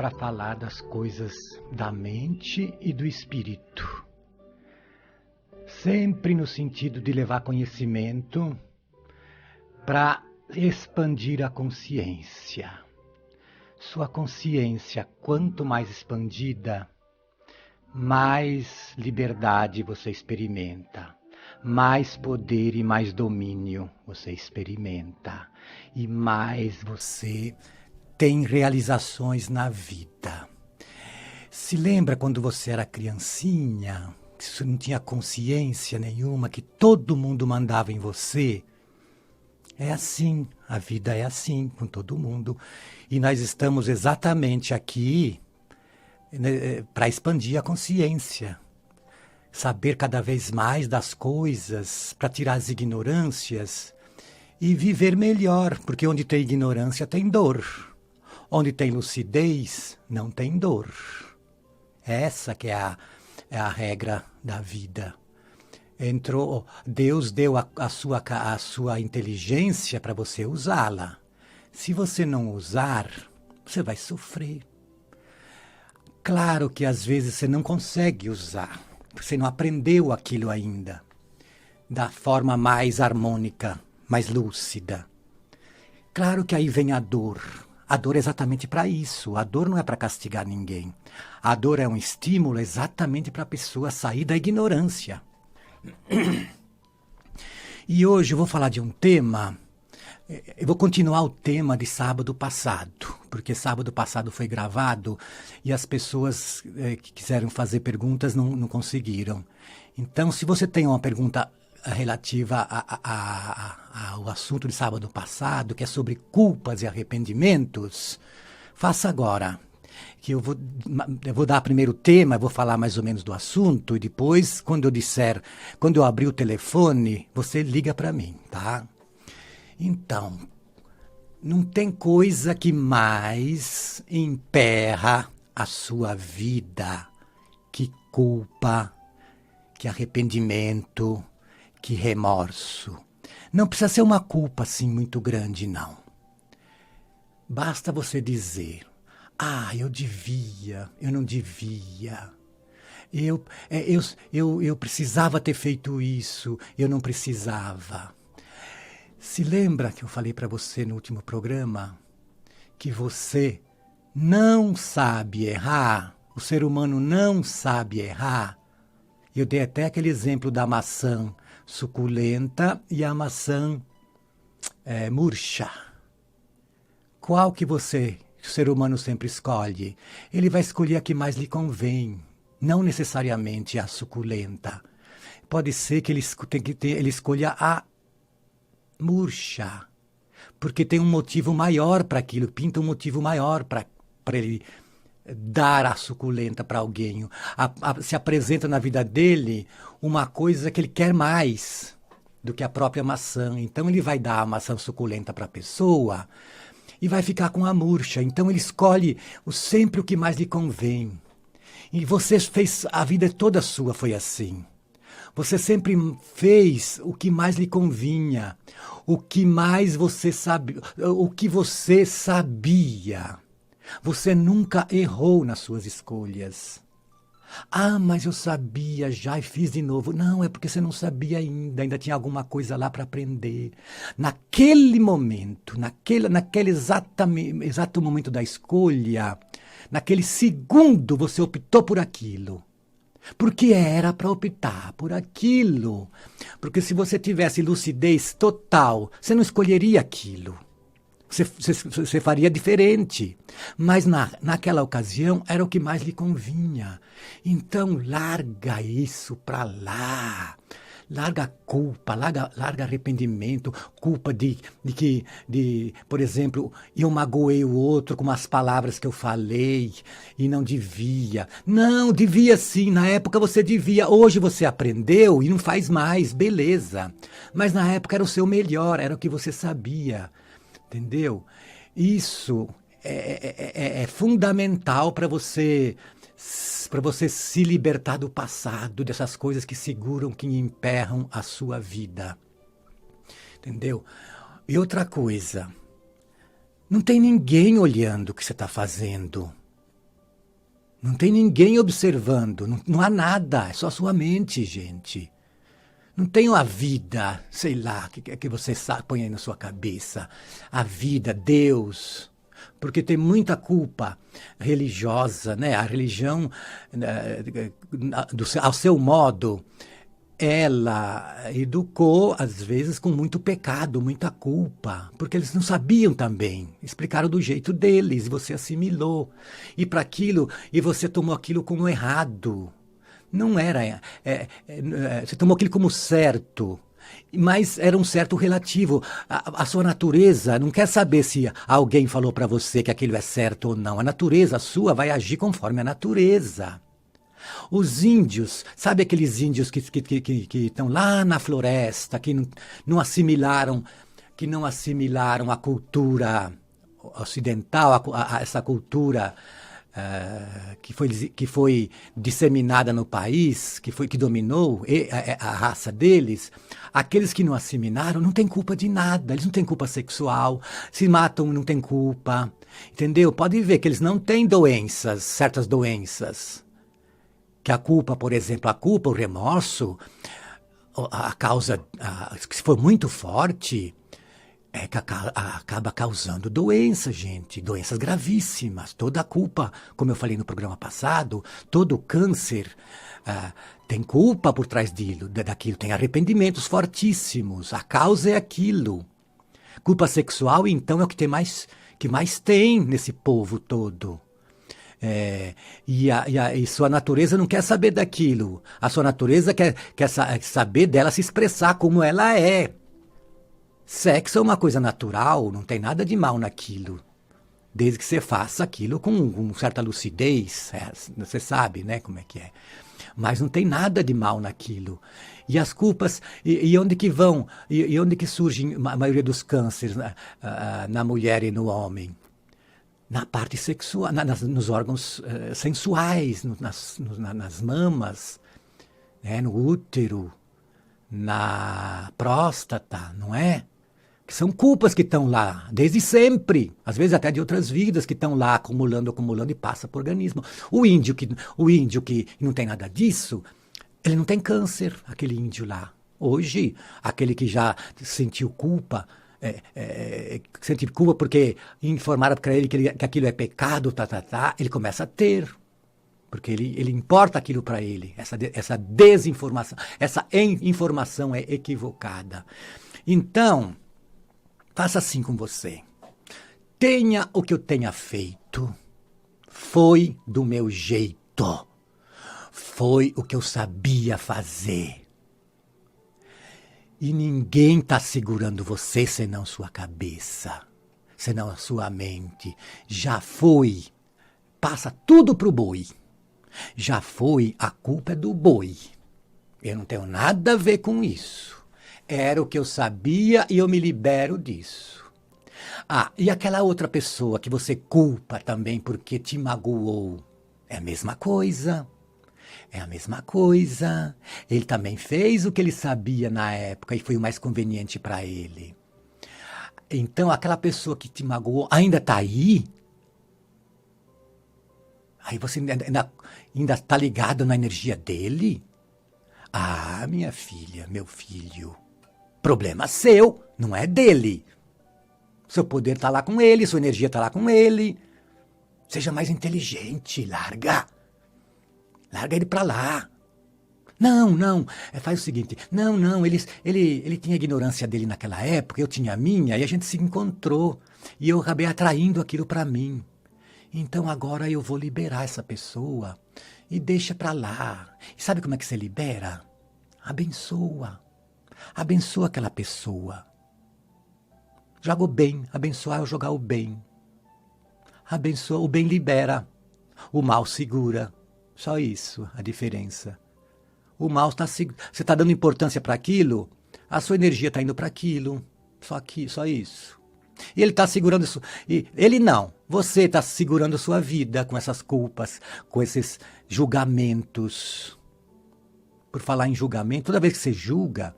para falar das coisas da mente e do espírito. Sempre no sentido de levar conhecimento para expandir a consciência. Sua consciência, quanto mais expandida, mais liberdade você experimenta, mais poder e mais domínio você experimenta, e mais você tem realizações na vida. Se lembra quando você era criancinha, que você não tinha consciência nenhuma, que todo mundo mandava em você? É assim, a vida é assim com todo mundo. E nós estamos exatamente aqui, né, para expandir a consciência. Saber cada vez mais das coisas, para tirar as ignorâncias e viver melhor, porque onde tem ignorância tem dor. Onde tem lucidez, não tem dor. Essa que é a regra da vida. Deus deu a sua inteligência para você usá-la. Se você não usar, você vai sofrer. Claro que às vezes você não consegue usar, porque você não aprendeu aquilo ainda, da forma mais harmônica, mais lúcida. Claro que aí vem a dor. A dor é exatamente para isso. A dor não é para castigar ninguém. A dor é um estímulo exatamente para a pessoa sair da ignorância. E hoje eu vou falar de um tema, eu vou continuar o tema de sábado passado, porque sábado passado foi gravado e as pessoas que quiseram fazer perguntas não conseguiram. Então, se você tem uma pergunta relativa ao assunto de sábado passado, que é sobre culpas e arrependimentos, faça agora. Que eu vou dar primeiro o tema, eu vou falar mais ou menos do assunto, e depois, quando eu abrir o telefone, você liga para mim, tá? Então, não tem coisa que mais emperra a sua vida que culpa, que arrependimento, que remorso. Não precisa ser uma culpa assim muito grande, não. Basta você dizer: ah, eu não devia. Eu precisava ter feito isso, eu não precisava. Se lembra que eu falei para você no último programa que você não sabe errar? O ser humano não sabe errar? Eu dei até aquele exemplo da maçã suculenta e a maçã murcha. Qual que o ser humano sempre escolhe? Ele vai escolher a que mais lhe convém, não necessariamente a suculenta. Pode ser que ele escolha a murcha, porque tem um motivo maior para aquilo, pinta um motivo maior para ele dar a suculenta para alguém. Se apresenta na vida dele uma coisa que ele quer mais do que a própria maçã. Então ele vai dar a maçã suculenta para a pessoa e vai ficar com a murcha. Então ele escolhe sempre o que mais lhe convém. E você fez, a vida toda sua foi assim. Você sempre fez o que mais lhe convinha, o que mais você sabia, o que você sabia. Você nunca errou nas suas escolhas. Ah, mas eu sabia já e fiz de novo. Não, é porque você não sabia ainda tinha alguma coisa lá para aprender. Naquele momento, naquele exato momento da escolha, naquele segundo você optou por aquilo. Porque era para optar por aquilo. Porque se você tivesse lucidez total, você não escolheria aquilo. Você faria diferente. Mas naquela ocasião era o que mais lhe convinha. Então larga isso para lá. Larga a culpa, larga arrependimento, culpa de que, por exemplo, eu magoei o outro com as palavras que eu falei e não devia. Não, devia sim, na época você devia, hoje você aprendeu e não faz mais, beleza. Mas na época era o seu melhor, era o que você sabia, entendeu? Isso é fundamental para você se libertar do passado, dessas coisas que seguram, que emperram a sua vida. Entendeu? E outra coisa, não tem ninguém olhando o que você está fazendo. Não tem ninguém observando, não há nada, é só sua mente, gente. Não tem a vida, sei lá, que você põe aí na sua cabeça. A vida, Deus. Porque tem muita culpa religiosa, né? A religião, ao seu modo, ela educou, às vezes, com muito pecado, muita culpa, porque eles não sabiam também. Explicaram do jeito deles, e você assimilou. E para aquilo, e você tomou aquilo como errado. Não era. Você tomou aquilo como certo. Mas era um certo relativo. A sua natureza não quer saber se alguém falou para você que aquilo é certo ou não. A natureza sua vai agir conforme a natureza. Os índios, sabe aqueles índios que estão lá na floresta, que não assimilaram a cultura ocidental, essa cultura que foi disseminada no país, que dominou a raça deles. Aqueles que não assimilaram não têm culpa de nada, eles não têm culpa sexual, se matam não têm culpa, entendeu? Pode ver que eles não têm doenças, certas doenças. Que a culpa, por exemplo, o remorso, a causa, se for muito forte, que acaba causando doenças, gente, doenças gravíssimas. Toda a culpa, como eu falei no programa passado, todo câncer tem culpa por trás daquilo, tem arrependimentos fortíssimos, a causa é aquilo. Culpa sexual, então, é o que mais tem nesse povo todo. E sua natureza não quer saber daquilo. A sua natureza quer saber dela se expressar como ela é. Sexo é uma coisa natural, não tem nada de mal naquilo. Desde que você faça aquilo com certa lucidez. Você sabe, né, como é que é. Mas não tem nada de mal naquilo. E as culpas, e onde que vão? E onde que surgem a maioria dos cânceres na mulher e no homem? Na parte sexual, nos órgãos sensuais, nas mamas, né, no útero, na próstata, não é? Que são culpas que estão lá, desde sempre, às vezes até de outras vidas que estão lá acumulando e passa para o organismo. O índio que não tem nada disso, ele não tem câncer, aquele índio lá. Hoje, aquele que já sentiu culpa, sentir culpa porque informaram para ele que aquilo é pecado, ele começa a ter. Porque ele importa aquilo para ele, essa desinformação, essa informação é equivocada. Então, faça assim com você. Tenha o que eu tenha feito, foi do meu jeito, foi o que eu sabia fazer. E ninguém está segurando você senão sua cabeça, senão a sua mente. Já foi, passa tudo pro boi. Já foi, a culpa é do boi. Eu não tenho nada a ver com isso. Era o que eu sabia e eu me libero disso. E aquela outra pessoa que você culpa também porque te magoou, é a mesma coisa. É a mesma coisa. Ele também fez o que ele sabia na época e foi o mais conveniente para ele. Então, aquela pessoa que te magoou ainda está aí? Aí você ainda está ligado na energia dele? Minha filha, meu filho, problema seu, não é dele. Seu poder está lá com ele, sua energia está lá com ele. Seja mais inteligente, larga ele pra lá. Não, faz o seguinte, não, ele tinha a ignorância dele naquela época, eu tinha a minha, e a gente se encontrou, e eu acabei atraindo aquilo pra mim. Então agora eu vou liberar essa pessoa, e deixa pra lá. E sabe como é que você libera? Abençoa aquela pessoa. Joga o bem, abençoar é jogar o bem. Abençoa, o bem libera, o mal segura. Só isso, a diferença. O mal você está dando importância para aquilo, a sua energia está indo para aquilo. Só isso. E ele está segurando isso. E ele não. Você está segurando a sua vida com essas culpas, com esses julgamentos. Por falar em julgamento, toda vez que você julga,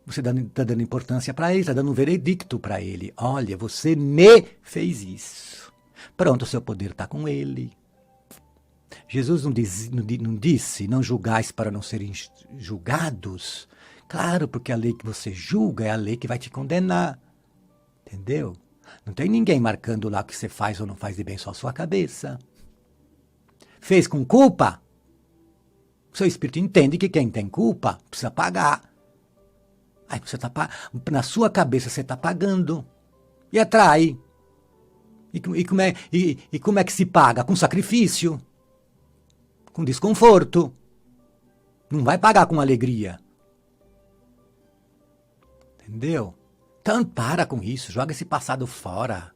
você está dando importância para ele, está dando um veredicto para ele. Olha, você me fez isso. Pronto, o seu poder está com ele. Jesus não disse, não julgais para não serem julgados? Claro, porque a lei que você julga é a lei que vai te condenar. Entendeu? Não tem ninguém marcando lá o que você faz ou não faz de bem, só a sua cabeça. Fez com culpa? O seu espírito entende que quem tem culpa precisa pagar. Aí você na sua cabeça você está pagando. E atrai. E como é que se paga? Com sacrifício. Com desconforto. Não vai pagar com alegria. Entendeu? Então para com isso, joga esse passado fora.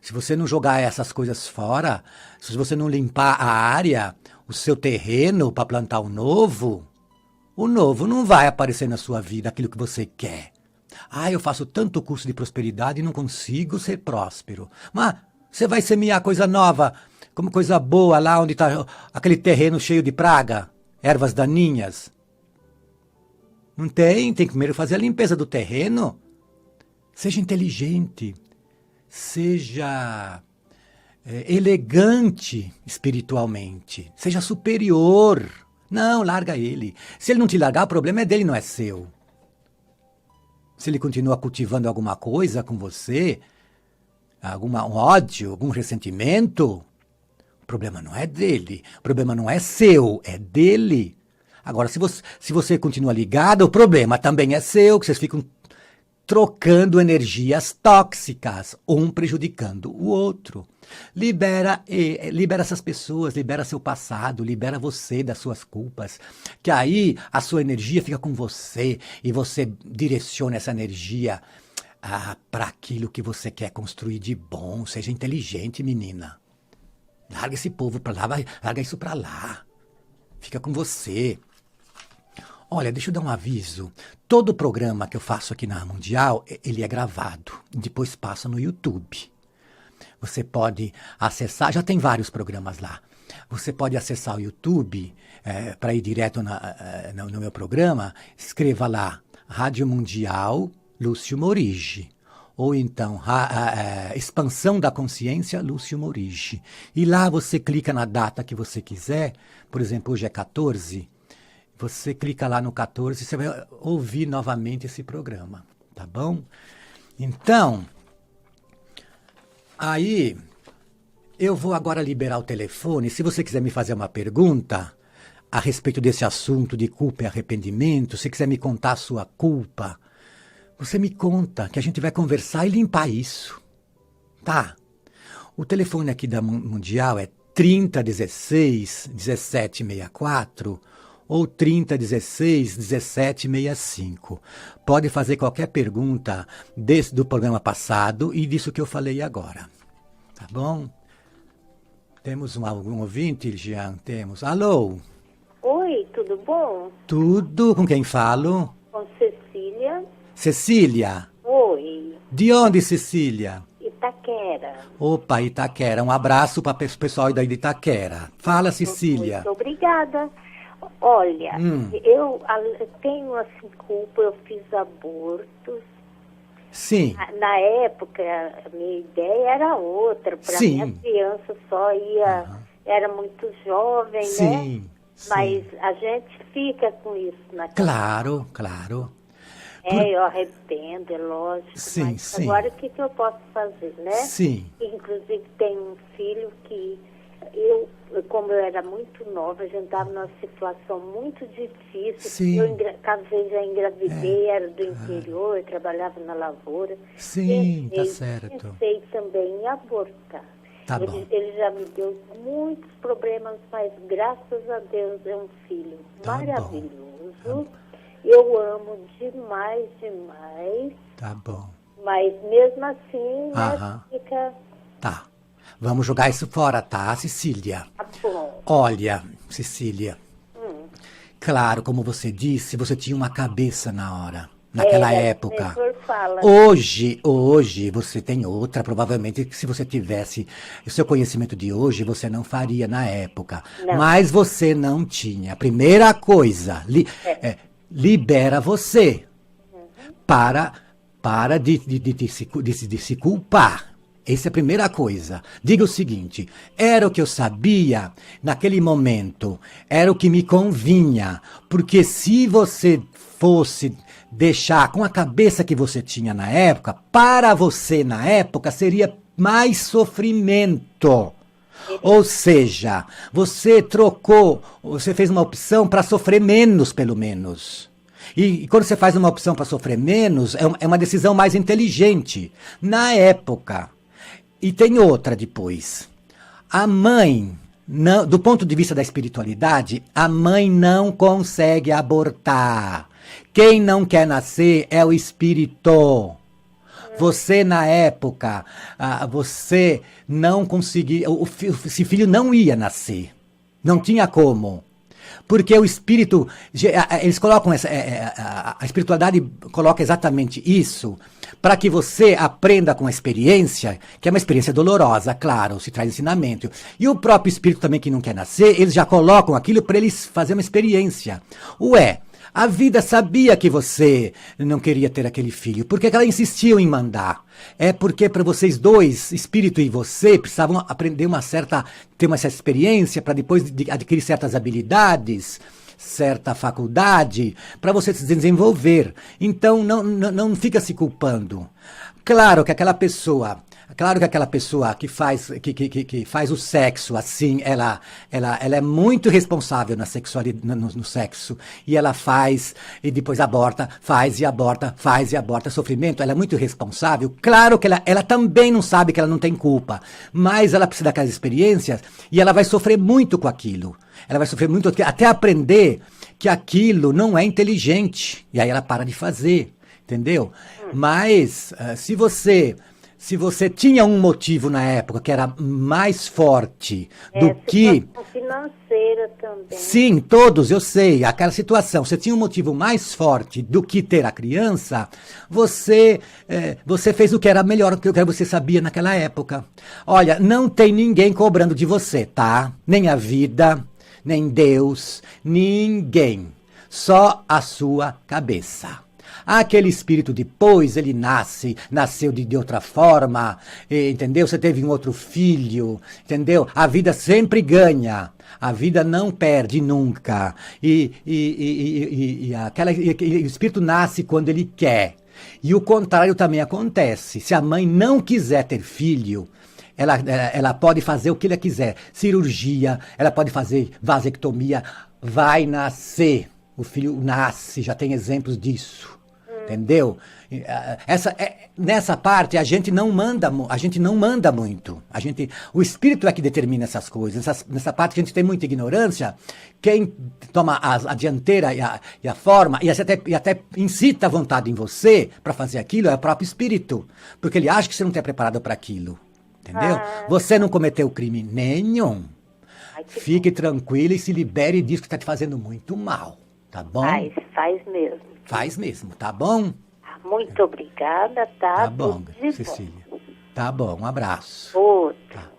Se você não jogar essas coisas fora, se você não limpar a área, o seu terreno para plantar o novo não vai aparecer na sua vida aquilo que você quer. Eu faço tanto curso de prosperidade e não consigo ser próspero. Mas você vai semear coisa nova, como coisa boa lá onde está aquele terreno cheio de praga, ervas daninhas. Não tem que primeiro fazer a limpeza do terreno. Seja inteligente, seja elegante espiritualmente, seja superior. Não, larga ele. Se ele não te largar, o problema é dele, não é seu. Se ele continua cultivando alguma coisa com você, um ódio, algum ressentimento, o problema não é dele, o problema não é seu, é dele. Agora, se você continua ligado, o problema também é seu, que vocês ficam trocando energias tóxicas, um prejudicando o outro. Libera essas pessoas, libera seu passado, libera você das suas culpas, que aí a sua energia fica com você e você direciona essa energia para aquilo que você quer construir de bom. Seja inteligente, menina. Larga esse povo para lá, larga isso para lá. Fica com você. Olha, deixa eu dar um aviso. Todo programa que eu faço aqui na Mundial, ele é gravado. Depois passa no YouTube. Você pode acessar, já tem vários programas lá. Você pode acessar o YouTube para ir direto no meu programa. Escreva lá, Rádio Mundial Lúcio Morigi. Ou então, Expansão da Consciência Lúcio Morigi. E lá você clica na data que você quiser. Por exemplo, hoje é 14. Você clica lá no 14 e você vai ouvir novamente esse programa, tá bom? Então, aí eu vou agora liberar o telefone. Se você quiser me fazer uma pergunta a respeito desse assunto de culpa e arrependimento, se quiser me contar a sua culpa, você me conta, que a gente vai conversar e limpar isso, tá? O telefone aqui da Mundial é 3016 1764 ou 3016 1765. Pode fazer qualquer pergunta do programa passado e disso que eu falei agora. Tá bom? Temos algum ouvinte, Jean? Temos. Alô? Oi, tudo bom? Tudo. Com quem falo? Com Cecília. Cecília? Oi. De onde, Cecília? Itaquera. Opa, Itaquera. Um abraço para o pessoal daí de Itaquera. Fala, Cecília. Muito obrigada. Olha, eu tenho assim culpa, eu fiz abortos. Sim. Na época, a minha ideia era outra. Para mim, a criança só ia... Era muito jovem, sim, né? Sim. Mas a gente fica com isso na cabeça. Claro, claro. Eu arrependo, é lógico. Sim, mas sim. agora o que eu posso fazer, né? Sim. Inclusive tem um filho que eu, como eu era muito nova, a gente estava numa situação muito difícil. Sim. Eu casei, já engravidei, era do interior, eu trabalhava na lavoura. Sim, tá certo. Pensei também em abortar. Tá bom. Ele já me deu muitos problemas, mas graças a Deus é um filho maravilhoso. Tá bom. Eu amo demais, demais. Tá bom. Mas mesmo assim, né, fica... Tá. Vamos jogar isso fora, tá, Cecília? Tá bom. Olha, Cecília. Claro, como você disse, você tinha uma cabeça na hora. Naquela época. Fala. Hoje você tem outra. Provavelmente, se você tivesse o seu conhecimento de hoje, você não faria na época. Não. Mas você não tinha. A primeira coisa, libera você para de se culpar. Essa é a primeira coisa. Diga o seguinte, era o que eu sabia naquele momento, era o que me convinha, porque se você fosse deixar com a cabeça que você tinha na época, para você na época seria mais sofrimento. Ou seja, você trocou, você fez uma opção para sofrer menos, pelo menos. E quando você faz uma opção para sofrer menos, é uma decisão mais inteligente. Na época. E tem outra depois. A mãe, não, do ponto de vista da espiritualidade, a mãe não consegue abortar. Quem não quer nascer é o espírito. Você, na época, você não conseguia... Esse filho não ia nascer. Não tinha como. Porque o espírito... Eles colocam... A espiritualidade coloca exatamente isso para que você aprenda com a experiência, que é uma experiência dolorosa, claro, se traz ensinamento. E o próprio espírito também que não quer nascer, eles já colocam aquilo para eles fazerem uma experiência. Ué... A vida sabia que você não queria ter aquele filho. Por que ela insistiu em mandar? É porque para vocês dois, espírito e você, precisavam aprender ter uma certa experiência para depois adquirir certas habilidades, certa faculdade, para você se desenvolver. Então não fica se culpando. Claro que aquela pessoa que faz o sexo assim, ela é muito responsável na sexualidade, no sexo, e ela faz e depois aborta, faz e aborta, sofrimento, ela é muito responsável. Claro que ela também não sabe que ela não tem culpa, mas ela precisa daquelas experiências e ela vai sofrer muito com aquilo. Ela vai sofrer muito até aprender que aquilo não é inteligente, e aí ela para de fazer, entendeu? Mas se você tinha um motivo na época que era mais forte do que... financeira também. Sim, todos, eu sei. Aquela situação, você tinha um motivo mais forte do que ter a criança, você fez o que era melhor, o que você sabia naquela época. Olha, não tem ninguém cobrando de você, tá? Nem a vida, nem Deus, ninguém. Só a sua cabeça. Aquele espírito depois, ele nasceu de outra forma, entendeu? Você teve um outro filho, entendeu? A vida sempre ganha, a vida não perde nunca. E o espírito nasce quando ele quer. E o contrário também acontece. Se a mãe não quiser ter filho, ela pode fazer o que ela quiser. Cirurgia, ela pode fazer vasectomia, vai nascer. O filho nasce, já tem exemplos disso. Entendeu? Nessa parte a gente não manda muito. O espírito é que determina essas coisas. Nessa parte a gente tem muita ignorância. Quem toma a dianteira e a forma e até incita a vontade em você para fazer aquilo é o próprio espírito, porque ele acha que você não está preparado para aquilo. Entendeu? Você não cometeu crime nenhum. Fique tranquila e se libere disso que está te fazendo muito mal. Tá bom? Faz mesmo. Faz mesmo, tá bom? Muito obrigada, tá? Tá bom, Cecília. Tá bom, um abraço. Outro. Tá.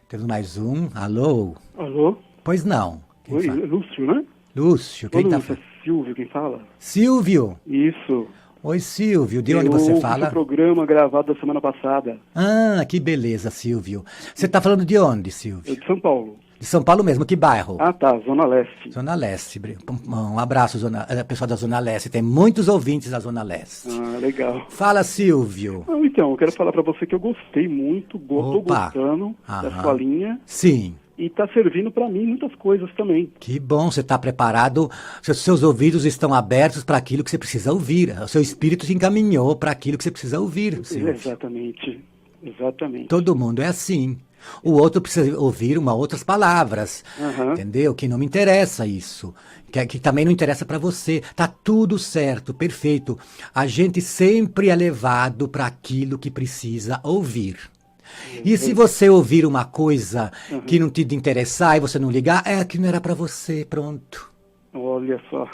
Temos mais um. Alô? Alô? Pois não. Quem Oi, fala? Lúcio, né? Lúcio, quem tá Lúcio, falando? é Silvio quem fala? Silvio. Isso. Oi, Silvio. De onde você Eu fala? fiz o programa gravado da semana passada. Ah, que beleza, Silvio. Você tá falando de onde, Eu Silvio? de São Paulo. De São Paulo mesmo, que bairro? Ah, tá, Zona Leste. Zona Leste. Um abraço, pessoal da Zona Leste. Tem muitos ouvintes da Zona Leste. Ah, legal. Fala, Silvio. Então, eu quero falar pra você que eu gostei muito, tô Opa. gostando da Aham. sua linha Sim. e tá servindo pra mim muitas coisas também. Que bom, você está preparado, seus ouvidos estão abertos para aquilo que você precisa ouvir. O seu espírito te encaminhou para aquilo que você precisa ouvir, Silvio. Exatamente. Todo mundo é assim. O outro precisa ouvir outras palavras, entendeu? Que não me interessa isso, que também não interessa para você. Tá tudo certo, perfeito. A gente sempre é levado para aquilo que precisa ouvir. E se você ouvir uma coisa que não te interessar e você não ligar, é que não era para você, pronto. Olha só.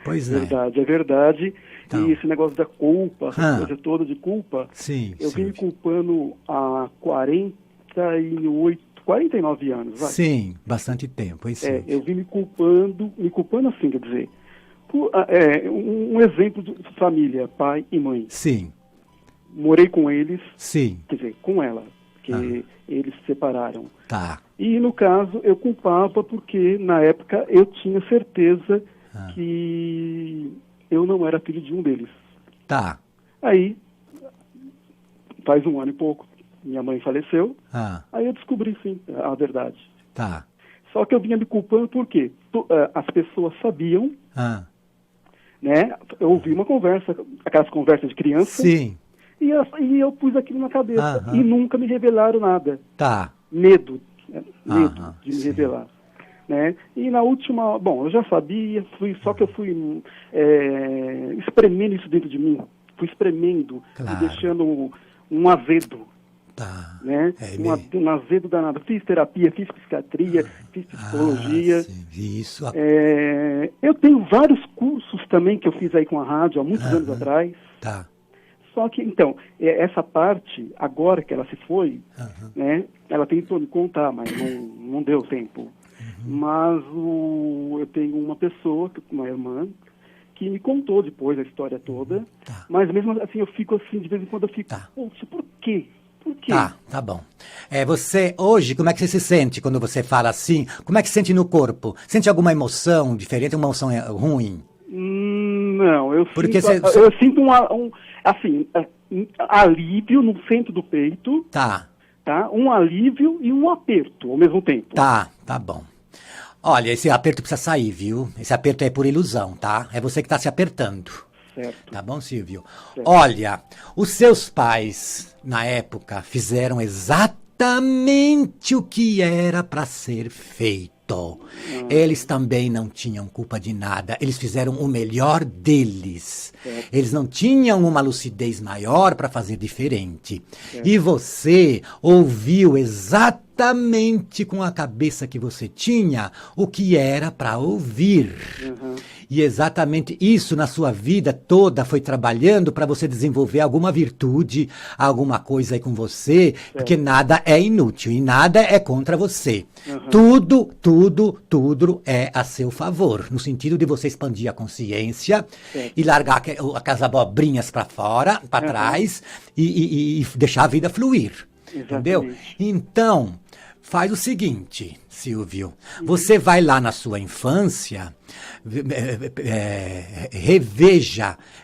Pois é. É verdade. Então. E esse negócio da culpa, essa coisa toda de culpa, Sim, eu vim me Silvio. culpando há 49 anos, vai. Sim, bastante tempo, hein, Silvio? Eu vim me culpando assim, quer dizer, um exemplo de família, pai e mãe. Sim. morei com eles, Sim. quer dizer, com ela, que eles se separaram. Tá. E, no caso, eu culpava porque, na época, eu tinha certeza que eu não era filho de um deles. Tá. Aí, faz 1 ano e pouco, minha mãe faleceu, aí eu descobri, sim, a verdade. Tá. Só que eu vinha me culpando porque as pessoas sabiam, né? Eu ouvi uma conversa, aquelas conversas de criança. Sim. E eu pus aquilo na cabeça. E nunca me revelaram nada. Tá. Medo de me sim. revelar. Né? E na última, bom, eu já sabia, só que eu fui espremendo isso dentro de mim. Fui espremendo Claro. e deixando um azedo. Tá. Né? Um azedo danado. Fiz terapia, fiz psiquiatria, fiz psicologia. Sim. Isso. Eu tenho vários cursos também que eu fiz aí com a rádio há muitos anos atrás. Tá. Só que, então, essa parte, agora que ela se foi, né, ela tentou me contar, mas não deu tempo. Mas eu tenho uma pessoa, uma irmã, que me contou depois a história toda. Tá. Mas mesmo assim, eu fico assim, de vez em quando eu fico, poxa, por quê? Por quê? Tá bom. Você, hoje, como é que você se sente quando você fala assim? Como é que se sente no corpo? Sente alguma emoção diferente, uma emoção ruim? Não, eu Porque sinto um alívio no centro do peito. Tá. Um alívio e um aperto ao mesmo tempo. Tá bom. Olha, esse aperto precisa sair, viu? Esse aperto é por ilusão, tá? É você que está se apertando. Certo. Tá bom, Silvio? Certo. Olha, os seus pais, na época, fizeram exatamente o que era para ser feito. Eles também não tinham culpa de nada. Eles fizeram o melhor deles. Certo. Eles não tinham uma lucidez maior para fazer diferente. Certo. E você ouviu exatamente com a cabeça que você tinha o que era para ouvir. E exatamente isso na sua vida toda foi trabalhando para você desenvolver alguma virtude, alguma coisa aí com você, porque nada é inútil e nada é contra você. Tudo é a seu favor, no sentido de você expandir a consciência e largar aquelas abobrinhas para fora, para trás e deixar a vida fluir. Entendeu? Então, faz o seguinte, Silvio, você vai lá na sua infância,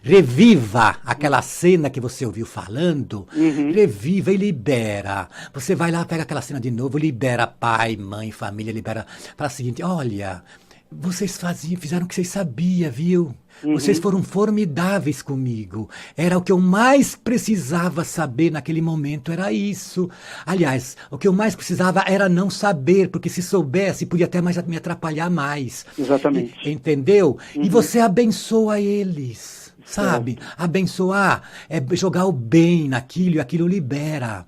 reviva aquela cena que você ouviu falando, reviva e libera. Você vai lá, pega aquela cena de novo, libera pai, mãe, família, libera. Fala o seguinte, olha, vocês fizeram o que vocês sabiam, viu? Vocês foram formidáveis comigo. Era o que eu mais precisava saber naquele momento, era isso. Aliás, o que eu mais precisava era não saber, porque se soubesse, podia até mais me atrapalhar mais. Exatamente. Entendeu? E você abençoa eles, sabe? Abençoar é jogar o bem naquilo e aquilo libera.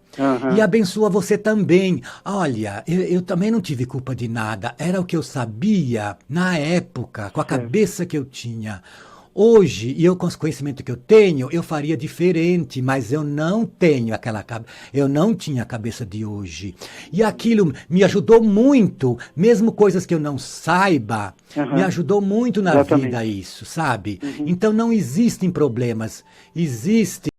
E abençoa você também. Olha, eu também não tive culpa de nada. Era o que eu sabia na época, com a cabeça que eu tinha. Hoje, e eu com o conhecimento que eu tenho, eu faria diferente, mas eu não tenho eu não tinha a cabeça de hoje. E aquilo me ajudou muito, mesmo coisas que eu não saiba, me ajudou muito na vida isso, sabe? Então não existem problemas, existe